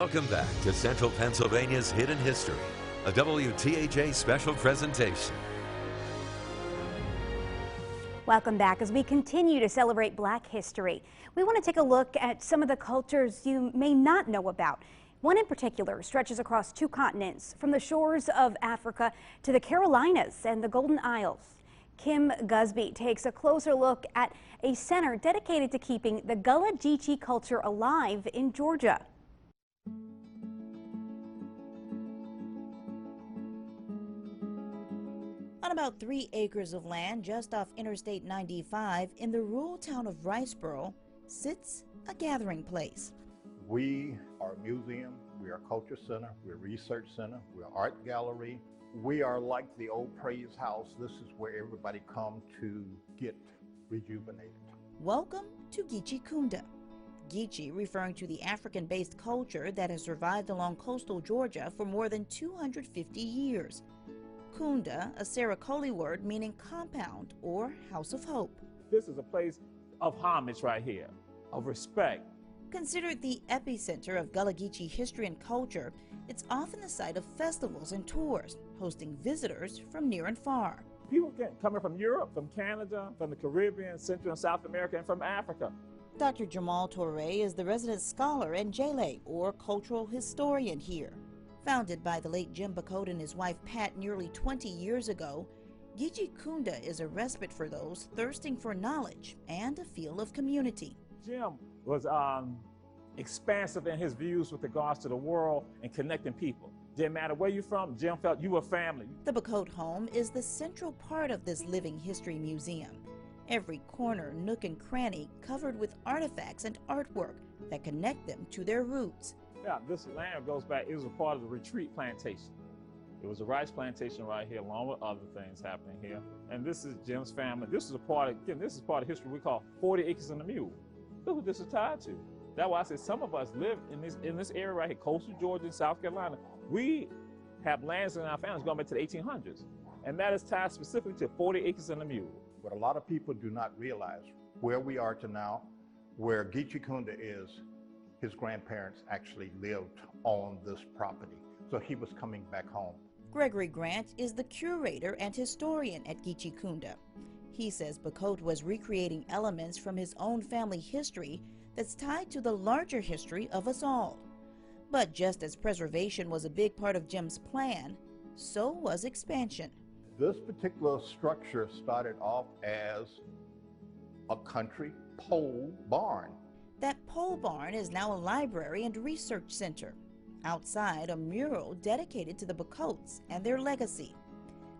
Welcome back to Central Pennsylvania's Hidden History, a WTHA special presentation. Welcome back as we continue to celebrate Black history. We want to take a look at some of the cultures you may not know about. One in particular stretches across 2 continents, from the shores of Africa to the Carolinas and the Golden Isles. Kim Gusby takes a closer look at a center dedicated to keeping the Gullah Geechee culture alive in Georgia. On about 3 acres of land just off Interstate 95 in the rural town of Riceboro sits a gathering place. We are a museum, we are a culture center, we're a research center, we're an art gallery. We are like the old Praise House. This is where everybody comes to get rejuvenated. Welcome to Geechee Kunda. Geechee referring to the African-based culture that has survived along coastal Georgia for more than 250 years. Kunda, a Saracoli word meaning compound or house of hope. This is a place of homage right here, of respect. Considered the epicenter of Gullah Geechee history and culture, it's often the site of festivals and tours, hosting visitors from near and far. People coming from Europe, from Canada, from the Caribbean, Central and South America, and from Africa. Dr. Jamal Touré is the resident scholar and Jele, or cultural historian here. Founded by the late Jim Bacote and his wife Pat nearly 20 years ago, Geechee Kunda is a respite for those thirsting for knowledge and a feel of community. Jim was expansive in his views with regards to the world and connecting people. Didn't matter where you're from, Jim felt you were family. The Bacote home is the central part of this living history museum. Every corner, nook, and cranny covered with artifacts and artwork that connect them to their roots. Yeah, this land goes back, it was a part of the retreat plantation. It was a rice plantation right here, along with other things happening here. And this is Jim's family. This is a part of, again, this is part of history we call 40 acres and a mule. Look what this is tied to. That's why I said some of us live in this area right here, coastal Georgia and South Carolina. We have lands in our families going back to the 1800s. And that is tied specifically to 40 acres and a mule. What a lot of people do not realize, where we are to now, where Geechee Kunda is, his grandparents actually lived on this property. So he was coming back home. Gregory Grant is the curator and historian at Geechee Kunda. He says Bacote was recreating elements from his own family history that's tied to the larger history of us all. But just as preservation was a big part of Jim's plan, so was expansion. This particular structure started off as a country pole barn. That pole barn is now a library and research center. Outside, a mural dedicated to the Bacotes and their legacy.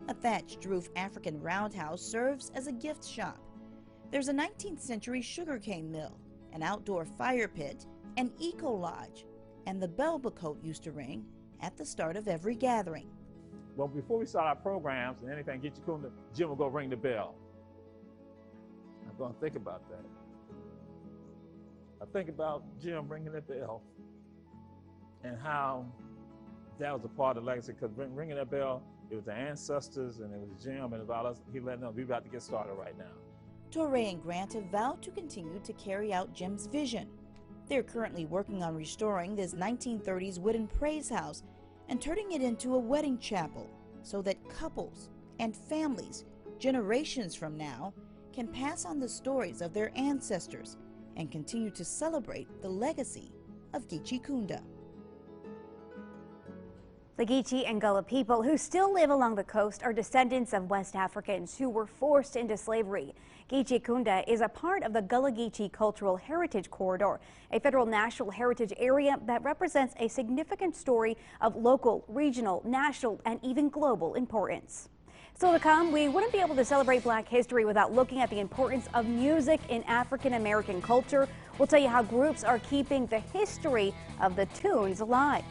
A thatched roof African roundhouse serves as a gift shop. There's a 19th century sugarcane mill, an outdoor fire pit, an eco lodge, and the bell Bacote used to ring at the start of every gathering. Well, before we start our programs and anything Geechee Kunda, Jim will go ring the bell. I'm going to think about that. I think about Jim ringing the bell and how that was a part of the legacy, because ringing that bell, it was the ancestors and it was Jim and about us. He let them know we're about to get started right now. Touré and Grant have vowed to continue to carry out Jim's vision. They're currently working on restoring this 1930s wooden praise house and turning it into a wedding chapel so that couples and families generations from now can pass on the stories of their ancestors and continue to celebrate the legacy of Geechee Kunda. The Geechee and Gullah people who still live along the coast are descendants of West Africans who were forced into slavery. Geechee Kunda is a part of the Gullah Geechee Cultural Heritage Corridor, a federal national heritage area that represents a significant story of local, regional, national, and even global importance. Still to come, we wouldn't be able to celebrate Black history without looking at the importance of music in African American culture. We'll tell you how groups are keeping the history of the tunes alive.